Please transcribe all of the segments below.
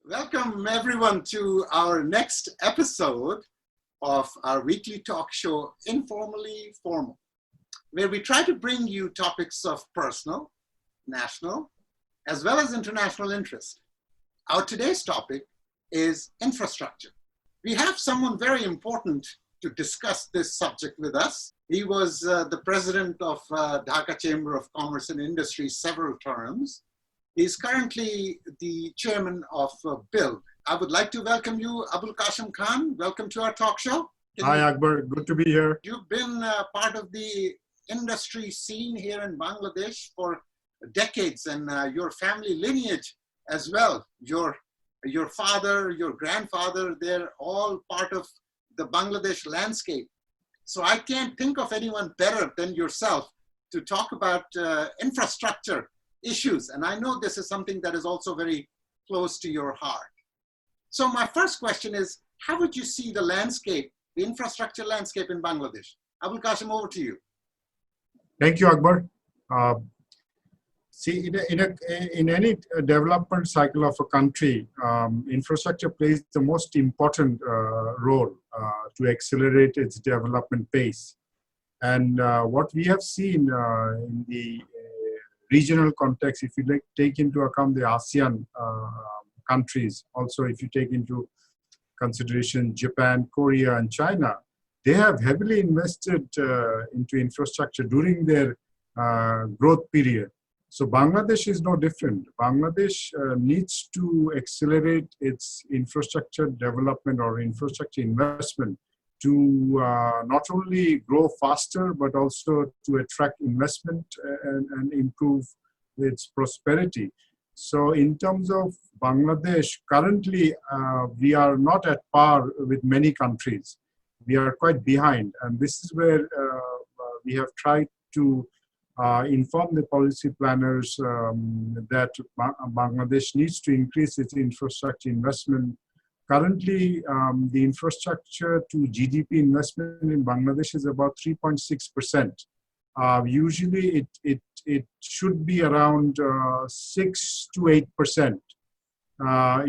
Welcome everyone to our next episode of our weekly talk show, Informally Formal, where we try to bring you topics of personal, national, as well as international interest. Our today's topic is infrastructure. We have someone very important to discuss this subject with us. He was the president of Dhaka Chamber of Commerce and Industry several terms. He's currently the chairman of BUILD. I would like to welcome you, Abul Kasem Khan. Welcome to our talk show. Hi, Akbar. Good to be here. You've been part of the industry scene here in Bangladesh for decades, and your family lineage as well. Your father, your grandfather, they're all part of the Bangladesh landscape. So I can't think of anyone better than yourself to talk about infrastructure issues. And I know this is something that is also very close to your heart. So my first question is, how would you see the landscape, the infrastructure landscape in Bangladesh? Abul Kasem, over to you. Thank you, Akbar. See, in any development cycle of a country, infrastructure plays the most important role to accelerate its development pace. And what we have seen in the regional context, if you take into account the ASEAN countries, also if you take into consideration Japan, Korea, and China, they have heavily invested into infrastructure during their growth period. So Bangladesh is no different. Bangladesh needs to accelerate its infrastructure development or infrastructure investment to not only grow faster, but also to attract investment and improve its prosperity. So in terms of Bangladesh, currently we are not at par with many countries. We are quite behind. And this is where we have tried to inform the policy planners that Bangladesh needs to increase its infrastructure investment. Currently, the infrastructure to GDP investment in Bangladesh is about 3.6%. Usually, it should be around 6 to 8%.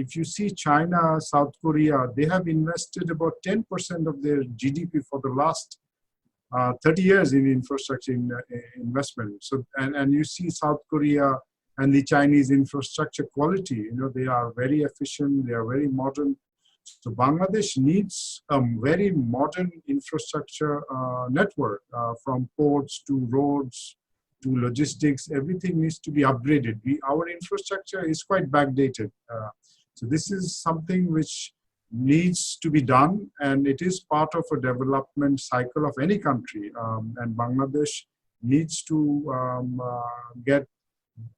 If you see China, South Korea, they have invested about 10% of their GDP for the last 30 years in infrastructure investment. So, and you see South Korea and the Chinese infrastructure quality, you know, they are very efficient, they are very modern. So Bangladesh needs a very modern infrastructure network, from ports to roads to logistics. Everything needs to be upgraded. Our infrastructure is quite backdated. So this is something which needs to be done, and it is part of a development cycle of any country. And Bangladesh needs to get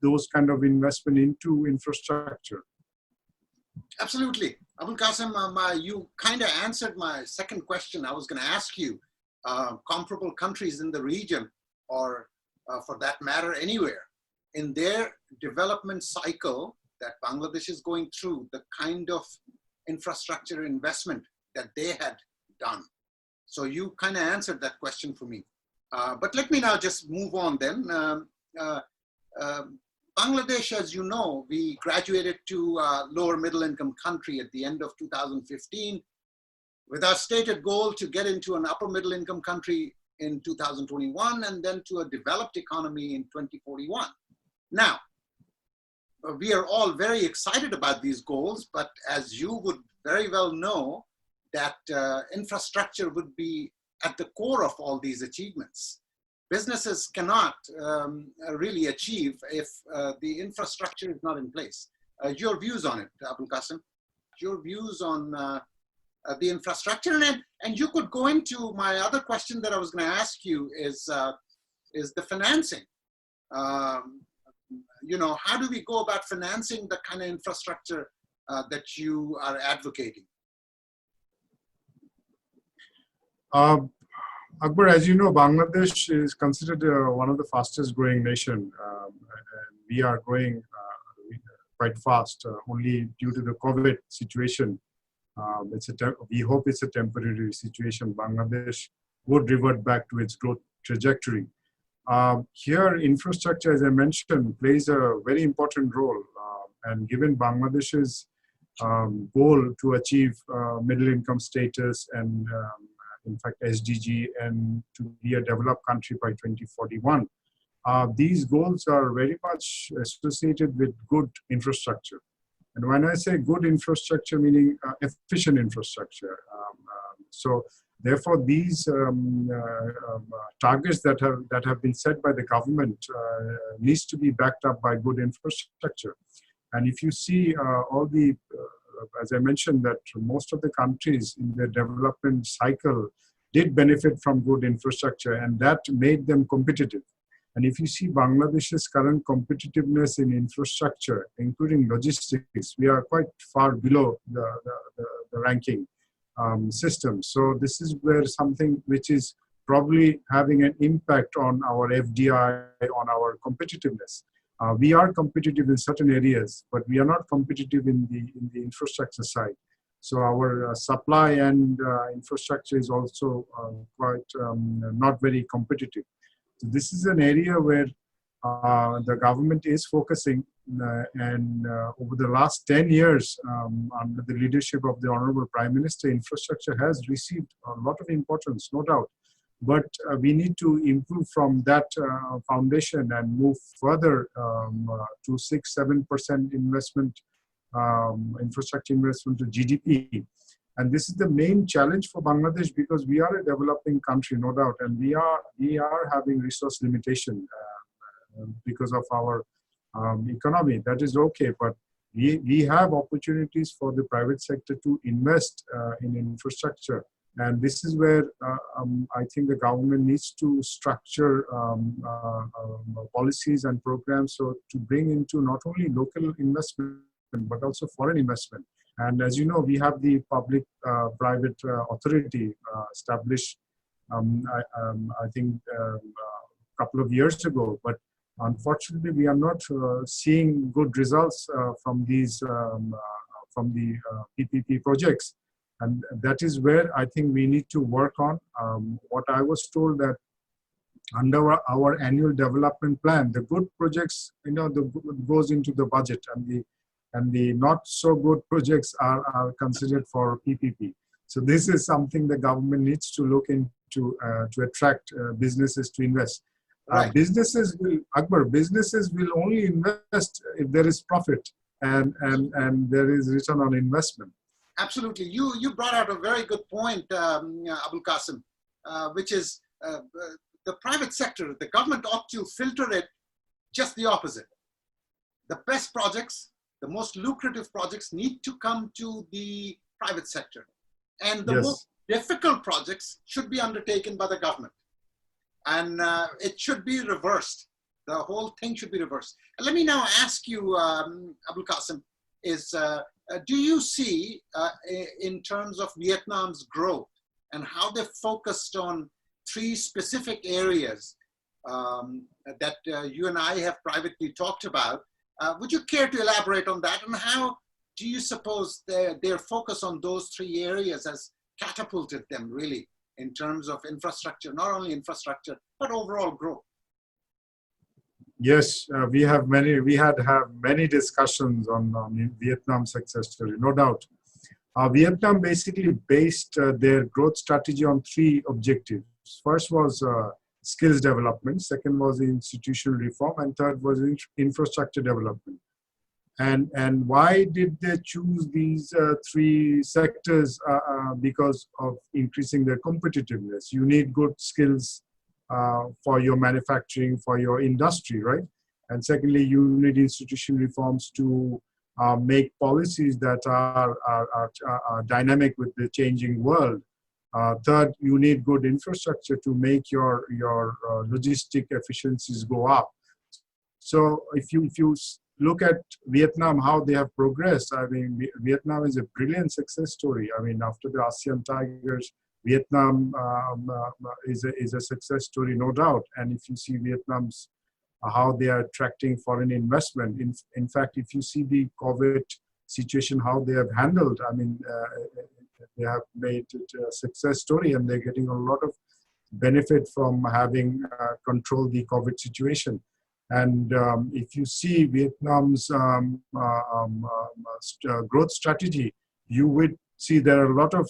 those kind of investment into infrastructure. Absolutely. Abul Kasem, you kind of answered my second question. I was going to ask you, comparable countries in the region, or for that matter, anywhere, in their development cycle that Bangladesh is going through, the kind of infrastructure investment that they had done. So you kind of answered that question for me. But let me now just move on then. Bangladesh, as you know, we graduated to a lower middle income country at the end of 2015 with our stated goal to get into an upper middle income country in 2021 and then to a developed economy in 2041. Now, we are all very excited about these goals, but as you would very well know, that infrastructure would be at the core of all these achievements. Businesses cannot really achieve if the infrastructure is not in place. Your views on it, Abul Kasem? Your views on the infrastructure, and you could go into my other question that I was going to ask you is the financing. You know, how do we go about financing the kind of infrastructure that you are advocating? Akbar, as you know, Bangladesh is considered one of the fastest growing nation. And we are growing quite fast, only due to the COVID situation. We hope it's a temporary situation. Bangladesh would revert back to its growth trajectory. Here, infrastructure, as I mentioned, plays a very important role. And given Bangladesh's goal to achieve middle income status and in fact SDG, and to be a developed country by 2041. These goals are very much associated with good infrastructure. And when I say good infrastructure, meaning efficient infrastructure. So therefore, these targets that have been set by the government needs to be backed up by good infrastructure. And if you see all the, as I mentioned, that most of the countries in their development cycle did benefit from good infrastructure, and that made them competitive. And if you see Bangladesh's current competitiveness in infrastructure, including logistics, we are quite far below the ranking system. So this is where something which is probably having an impact on our FDI, on our competitiveness. We are competitive in certain areas, but we are not competitive in the infrastructure side. So our supply and infrastructure is also quite not very competitive. So this is an area where the government is focusing, and over the last 10 years, under the leadership of the Honorable Prime Minister, infrastructure has received a lot of importance, no doubt. But we need to improve from that foundation and move further to 6-7% investment, infrastructure investment to GDP. And this is the main challenge for Bangladesh, because we are a developing country, no doubt, and we are having resource limitation because of our economy. That is okay, but we have opportunities for the private sector to invest in infrastructure. And this is where I think the government needs to structure policies and programs so to bring into not only local investment, but also foreign investment. And as you know, we have the public-private authority established, I think, a couple of years ago. But unfortunately, we are not seeing good results from these from the PPP projects. And that is where I think we need to work on. What I was told that under our annual development plan, the good projects, goes into the budget, and the not so good projects are considered for PPP. So this is something the government needs to look into to attract businesses to invest. Right. Businesses will only invest if there is profit and there is return on investment. Absolutely. You brought out a very good point, Abul Kasem, which is the private sector, the government ought to filter it just the opposite. The best projects, the most lucrative projects need to come to the private sector. And the most difficult projects should be undertaken by the government. And it should be reversed. The whole thing should be reversed. And let me now ask you, Abul Kasem, do you see, in terms of Vietnam's growth and how they focused on 3 specific areas that you and I have privately talked about, would you care to elaborate on that? And how do you suppose their focus on those 3 areas has catapulted them really in terms of infrastructure, not only infrastructure, but overall growth? Yes, we had many discussions on Vietnam's success story, no doubt. Vietnam basically based their growth strategy on 3 objectives. First was skills development, second was institutional reform, and third was infrastructure development. And why did they choose these 3 sectors? Because of increasing their competitiveness. You need good skills for your manufacturing, for your industry, right? And secondly, you need institutional reforms to make policies that are dynamic with the changing world. Third, you need good infrastructure to make your logistic efficiencies go up. So if you look at Vietnam, how they have progressed, I mean, Vietnam is a brilliant success story. I mean, after the ASEAN Tigers, Vietnam is a success story, no doubt. And if you see Vietnam's, how they are attracting foreign investment. In fact, if you see the COVID situation, how they have handled, I mean, they have made it a success story, and they're getting a lot of benefit from having controlled the COVID situation. And if you see Vietnam's growth strategy, you would see there are a lot of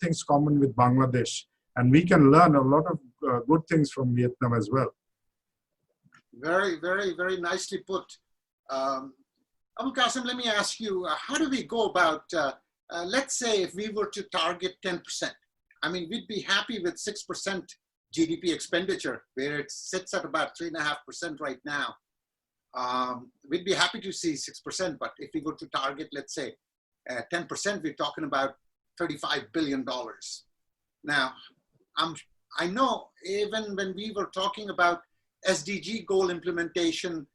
things common with Bangladesh, and we can learn a lot of good things from Vietnam as well. Very, very, very nicely put. Abul Kasem, let me ask you, how do we go about, let's say if we were to target 10%, I mean, we'd be happy with 6% GDP expenditure, where it sits at about 3.5% right now. We'd be happy to see 6%, but if we were to target, let's say, 10%, we're talking about $35 billion. Now, I know even when we were talking about SDG goal implementation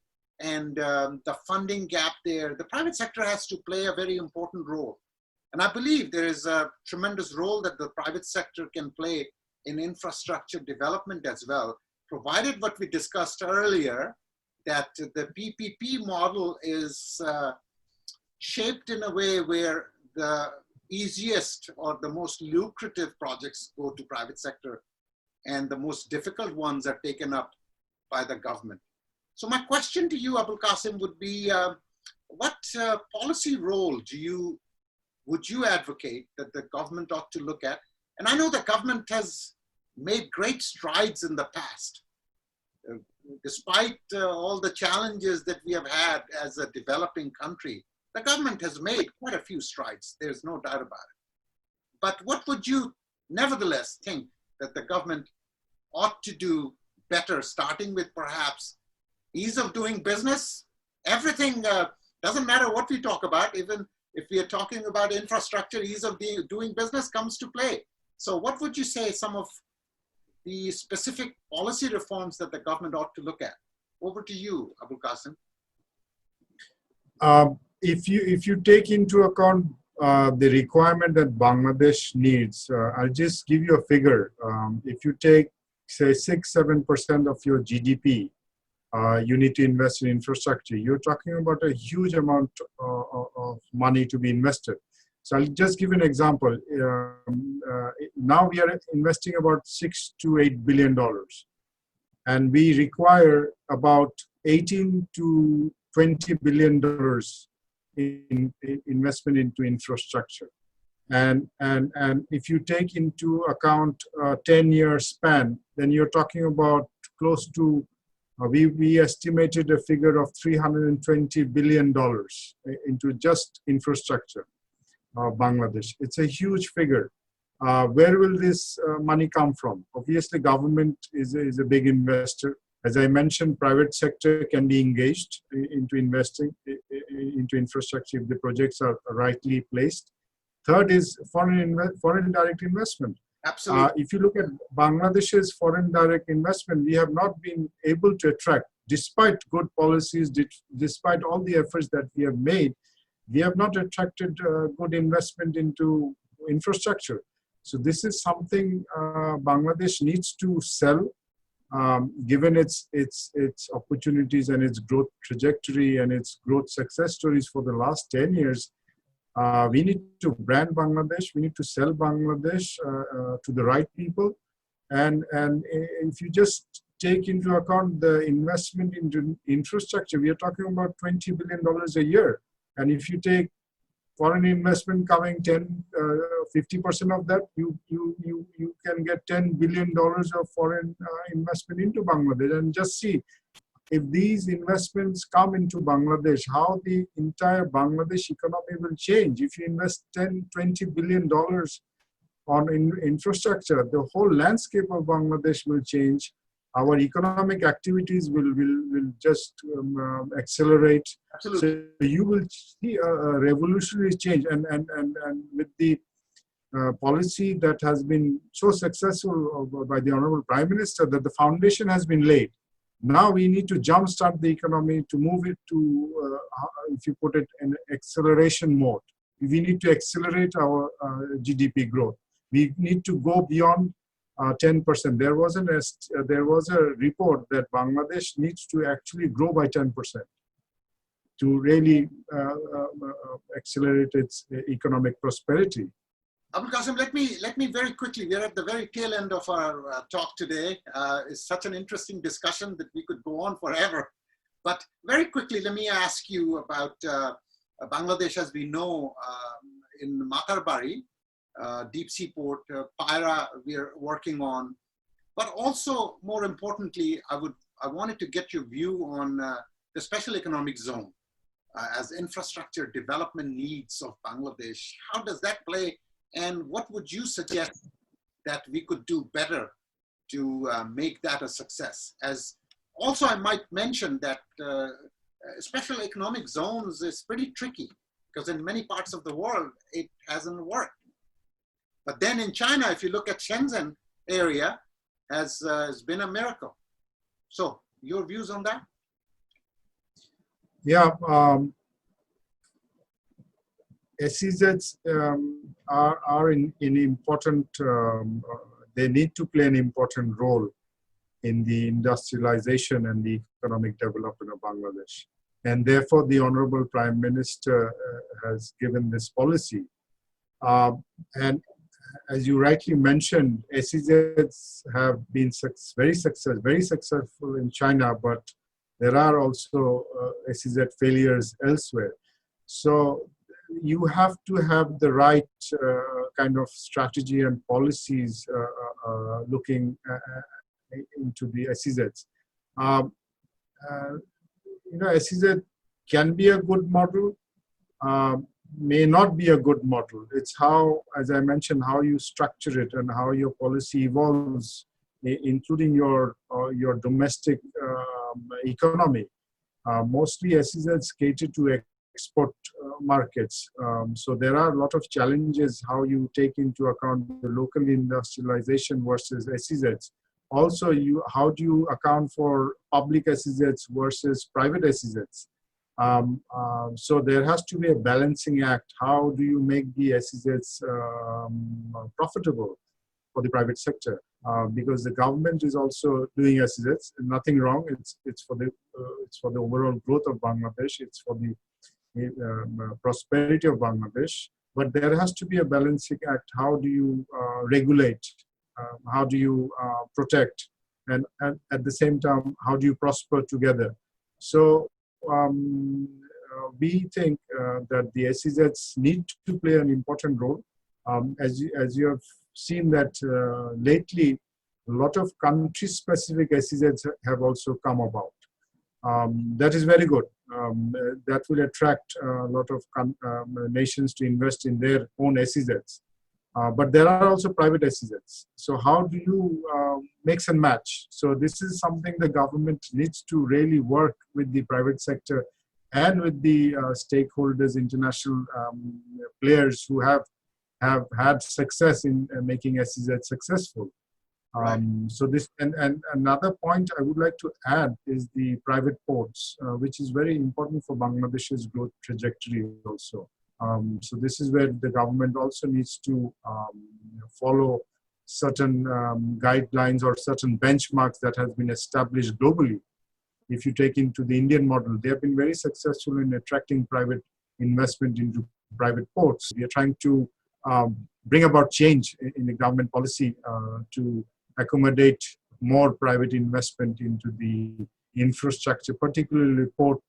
and the funding gap there, the private sector has to play a very important role. And I believe there is a tremendous role that the private sector can play in infrastructure development as well, provided what we discussed earlier, that the PPP model is shaped in a way where the easiest or the most lucrative projects go to private sector and the most difficult ones are taken up by the government. So my question to you, Abul Kasem, would be, what policy role would you advocate that the government ought to look at? And I know the government has made great strides in the past. Despite all the challenges that we have had as a developing country, the government has made quite a few strides. There's no doubt about it. But what would you nevertheless think that the government ought to do better, starting with perhaps ease of doing business? Everything, doesn't matter what we talk about, even if we are talking about infrastructure, ease of doing business comes to play. So what would you say some of the specific policy reforms that the government ought to look at? Over to you, Abul Kasem. If you take into account the requirement that Bangladesh needs, I'll just give you a figure. If you take, say, 6-7% of your GDP, you need to invest in infrastructure. You're talking about a huge amount of money to be invested. So I'll just give an example. Now we are investing about $6 to $8 billion, and we require about $18 to $20 billion in investment into infrastructure. And if you take into account a 10-year span, then you're talking about close to, we estimated a figure of $320 billion into just infrastructure. Bangladesh. It's a huge figure. Where will this money come from? Obviously, government is a big investor. As I mentioned, private sector can be engaged into investing into infrastructure if the projects are rightly placed. Third is foreign direct investment. Absolutely. If you look at Bangladesh's foreign direct investment, we have not been able to attract, despite good policies, despite all the efforts that we have made, we have not attracted good investment into infrastructure. So this is something Bangladesh needs to sell, given its opportunities and its growth trajectory and its growth success stories for the last 10 years. We need to brand Bangladesh. We need to sell Bangladesh to the right people. And if you just take into account the investment into infrastructure, we are talking about $20 billion a year. And if you take foreign investment coming 50% of that, you can get $10 billion of foreign investment into Bangladesh. And just see, if these investments come into Bangladesh, how the entire Bangladesh economy will change. If you invest $20 billion on infrastructure, the whole landscape of Bangladesh will change. Our economic activities will just accelerate. Absolutely. So you will see a revolutionary change, and with the policy that has been so successful by the Honorable Prime Minister, that the foundation has been laid. Now we need to jumpstart the economy to move it to, if you put it in acceleration mode. We need to accelerate our GDP growth. We need to go beyond 10%. There was a report that Bangladesh needs to actually grow by 10% to really accelerate its economic prosperity. Abul Kasem, let me very quickly, we're at the very tail end of our talk today. It's such an interesting discussion that we could go on forever. But very quickly, let me ask you about Bangladesh. As we know, in Matarbari, deep sea port, Paira, we're working on. But also, more importantly, I wanted to get your view on the special economic zone as infrastructure development needs of Bangladesh. How does that play? And what would you suggest that we could do better to make that a success? As also, I might mention that special economic zones is pretty tricky because in many parts of the world, it hasn't worked. But then in China, if you look at Shenzhen area, has been a miracle. So your views on that? Yeah, SEZs are in important, they need to play an important role in the industrialization and the economic development of Bangladesh. And therefore, the Honorable Prime Minister has given this policy. And as you rightly mentioned, SEZs have been very successful in China, but there are also SEZ failures elsewhere. So you have to have the right kind of strategy and policies looking into the SEZs. SEZ can be a good model, may not be a good model. It's how, as I mentioned, how you structure it and how your policy evolves, including your domestic economy. Mostly SEZs cater to export markets. So there are a lot of challenges how you take into account the local industrialization versus SEZs. Also, how do you account for public SEZs versus private SEZs? So there has to be a balancing act. How do you make the SEZs profitable for the private sector? Because the government is also doing SEZs, nothing wrong. It's for the overall growth of Bangladesh. It's for the prosperity of Bangladesh. But there has to be a balancing act. How do you regulate? How do you protect? And at the same time, how do you prosper together? So we think that the SEZs need to play an important role. As you have seen that lately, a lot of country-specific SEZs have also come about. That is very good. That will attract a lot of nations to invest in their own SEZs. But there are also private SEZs. So how do you mix and match? So this is something the government needs to really work with the private sector and with the stakeholders, international players who have had success in making SEZ successful. So this and another point I would like to add is the private ports, which is very important for Bangladesh's growth trajectory also. So this is where the government also needs to follow certain guidelines or certain benchmarks that have been established globally. If you take into the Indian model, they have been very successful in attracting private investment into private ports. We are trying to bring about change in the government policy to accommodate more private investment into the infrastructure, particularly port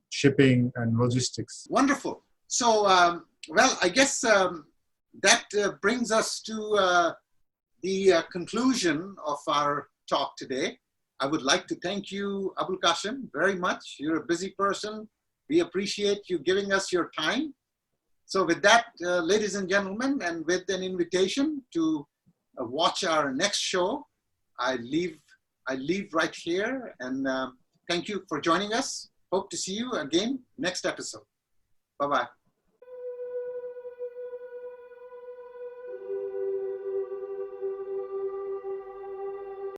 shipping and logistics. Wonderful. So, well, I guess that brings us to the conclusion of our talk today. I would like to thank you, Abul Kasem, very much. You're a busy person. We appreciate you giving us your time. So with that, ladies and gentlemen, and with an invitation to watch our next show, I leave right here, and thank you for joining us. Hope to see you again next episode. Bye-bye.